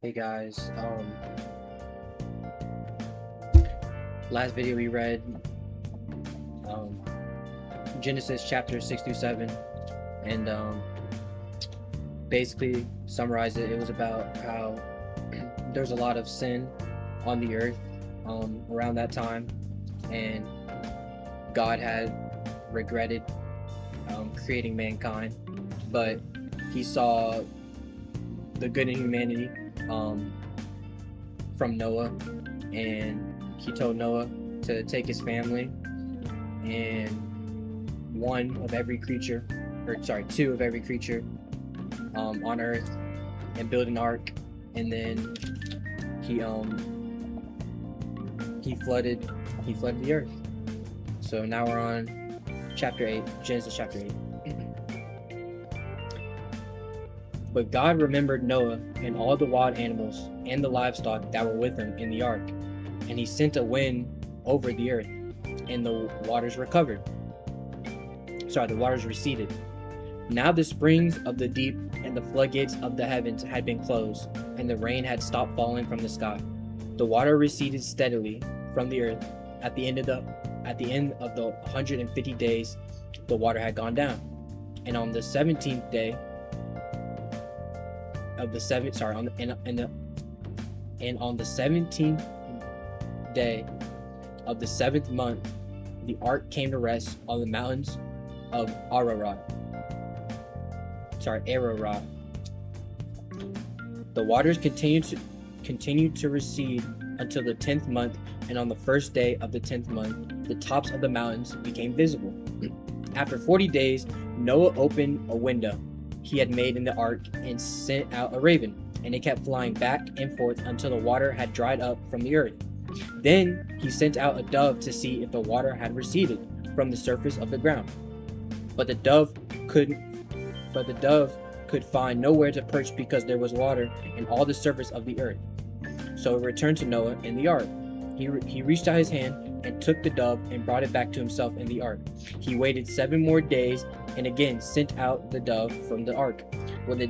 Hey guys, last video we read um, Genesis chapter 6 through 7, and basically summarize it. It was about how there's a lot of sin on the earth around that time, and God had regretted creating mankind, but He saw the good in humanity from Noah, and He told Noah to take his family and two of every creature on earth, and build an ark. And then he flooded the earth. So now we're on chapter 8, Genesis chapter 8. But God remembered Noah and all the wild animals and the livestock that were with him in the ark, and He sent a wind over the earth, and the waters receded. Now the springs of the deep and the floodgates of the heavens had been closed, and the rain had stopped falling from the sky. The water receded steadily from the earth. At the end of the 150 days, the water had gone down. And on the 17th day of the 17th day of the 7th month, the ark came to rest on the mountains of Ararat. The waters continued to recede until the 10th month, and on the first day of the 10th month, the tops of the mountains became visible. After 40 days, Noah opened a window he had made in the ark and sent out a raven, and it kept flying back and forth until the water had dried up from the earth. Then he sent out a dove to see if the water had receded from the surface of the ground. But the dove could find nowhere to perch because there was water in all the surface of the earth. So it returned to Noah in the ark. He reached out his hand and took the dove and brought it back to himself in the ark. He waited 7 more days and again sent out the dove from the ark. When the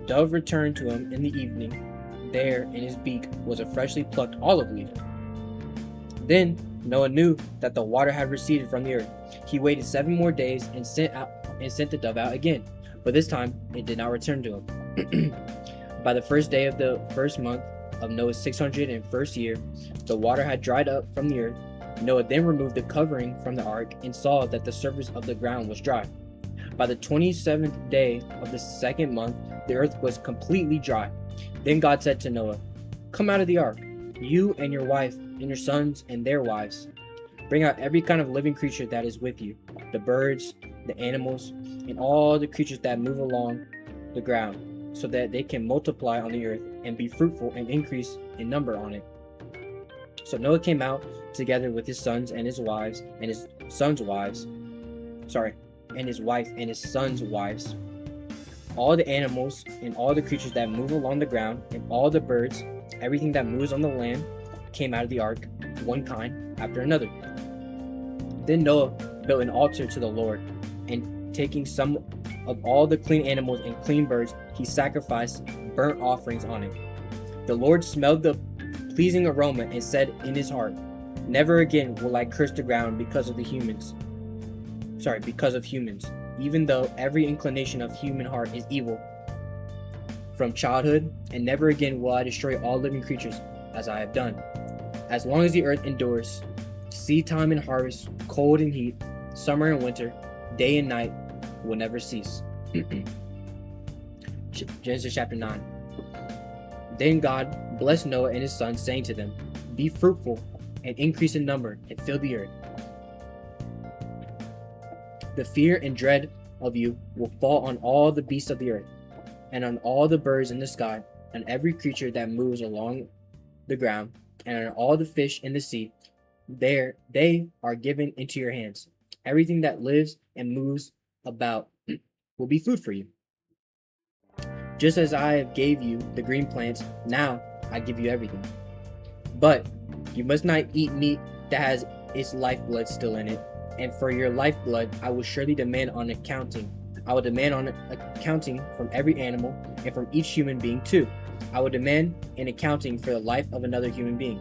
dove returned to him in the evening, there in his beak was a freshly plucked olive leaf. Then Noah knew that the water had receded from the earth. He waited 7 more days and sent the dove out again, but this time it did not return to him. By the first day of the first month of Noah's 601st year, the water had dried up from the earth. Noah then removed the covering from the ark and saw that the surface of the ground was dry. By the 27th day of the 2nd month, the earth was completely dry. Then God said to Noah, "Come out of the ark, you and your wife and your sons and their wives. Bring out every kind of living creature that is with you, the birds, the animals, and all the creatures that move along the ground, so that they can multiply on the earth and be fruitful and increase in number on it." So Noah came out together with his sons and his wives and his sons' wives, and his wife and his sons' wives, all the animals and all the creatures that move along the ground, and all the birds, everything that moves on the land, came out of the ark, one kind after another. Then Noah built an altar to the Lord, and taking some of all the clean animals and clean birds, he sacrificed burnt offerings on it. The Lord smelled the pleasing aroma and said in his heart, "Never again will I curse the ground because of humans, even though every inclination of human heart is evil from childhood, and never again will I destroy all living creatures as I have done. As long as the earth endures, seed time and harvest, cold and heat, summer and winter, day and night will never cease." Genesis chapter 9. Then God blessed Noah and his sons, saying to them, "Be fruitful and increase in number and fill the earth. The fear and dread of you will fall on all the beasts of the earth, and on all the birds in the sky, on every creature that moves along the ground, and on all the fish in the sea. They are given into your hands. Everything that lives and moves about will be food for you. Just as I have gave you the green plants, now I give you everything. But you must not eat meat that has its lifeblood still in it, and for your lifeblood I will surely demand on accounting I will demand on accounting from every animal and from each human being too. I will demand an accounting for the life of another human being.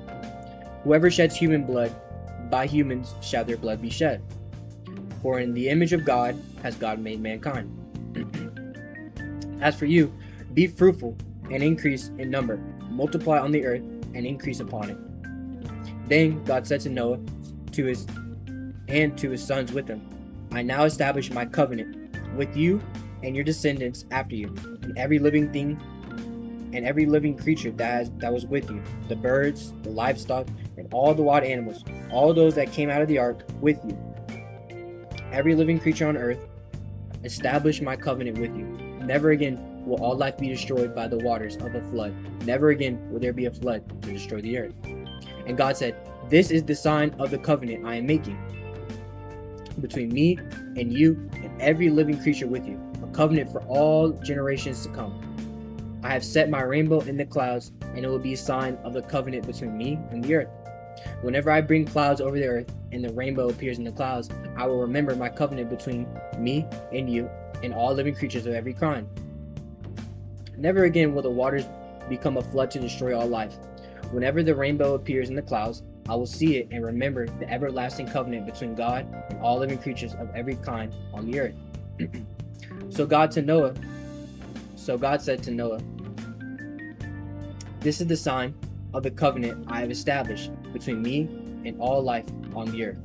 Whoever sheds human blood, by humans shall their blood be shed. For in the image of God has God made mankind. As for you, be fruitful and increase in number, multiply on the earth and increase upon it. Then God said to Noah, to his sons with him, I now establish my covenant with you and your descendants after you, and every living thing and every living creature that was with you, the birds, the livestock, and all the wild animals, all those that came out of the ark with you. Every living creature on earth, establish my covenant with you. Never again will all life be destroyed by the waters of a flood. Never again will there be a flood to destroy the earth. And God said, this is the sign of the covenant I am making between me and you and every living creature with you, a covenant for all generations to come. I have set my rainbow in the clouds, and it will be a sign of the covenant between me and the earth. Whenever I bring clouds over the earth and the rainbow appears in the clouds, I will remember my covenant between me and you and all living creatures of every kind. Never again will the waters become a flood to destroy all life. Whenever the rainbow appears in the clouds, I will see it and remember the everlasting covenant between God and all living creatures of every kind on the earth. So God said to Noah, this is the sign of the covenant I have established between me and all life on the earth.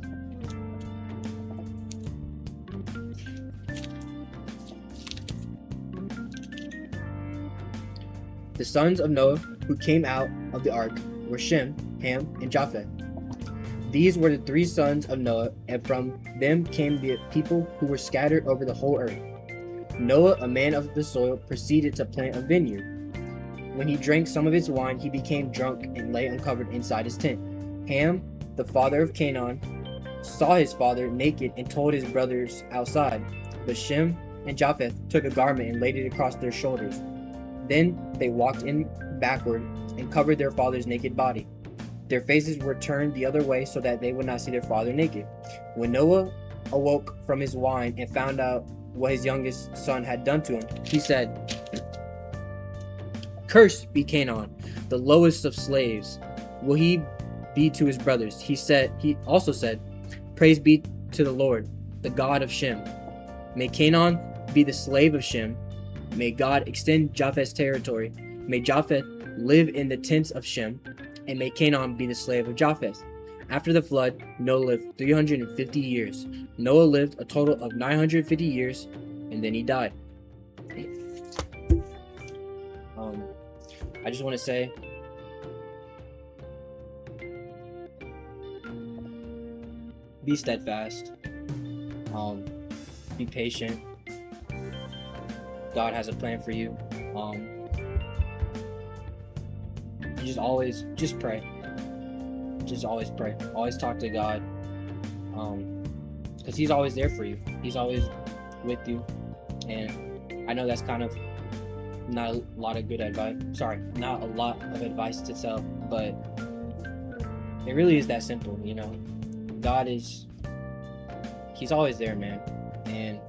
The sons of Noah who came out of the ark were Shem, Ham, and Japheth. These were the three sons of Noah, and from them came the people who were scattered over the whole earth. Noah, a man of the soil, proceeded to plant a vineyard. When he drank some of its wine, he became drunk and lay uncovered inside his tent. Ham, the father of Canaan, saw his father naked and told his brothers outside. But Shem and Japheth took a garment and laid it across their shoulders. Then they walked in backward and covered their father's naked body. Their faces were turned the other way so that they would not see their father naked. When Noah awoke from his wine and found out what his youngest son had done to him, he said, Cursed be Canaan, the lowest of slaves will he be to his brothers. He also said, Praise be to the Lord, the God of Shem. May Canaan be the slave of Shem. May God extend Japheth's territory. May Japheth live in the tents of Shem, and may Canaan be the slave of Japheth. After the flood, Noah lived 350 years. Noah lived a total of 950 years, and then he died. I just want to say, be steadfast, be patient. God has a plan for you. Just pray. Just always pray. Always talk to God, because He's always there for you. He's always with you, and I know that's kind of not a lot of advice to tell, but it really is that simple, you know. He's always there, man, and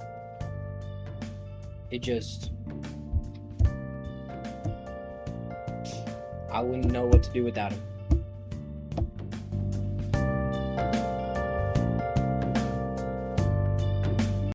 I wouldn't know what to do without him.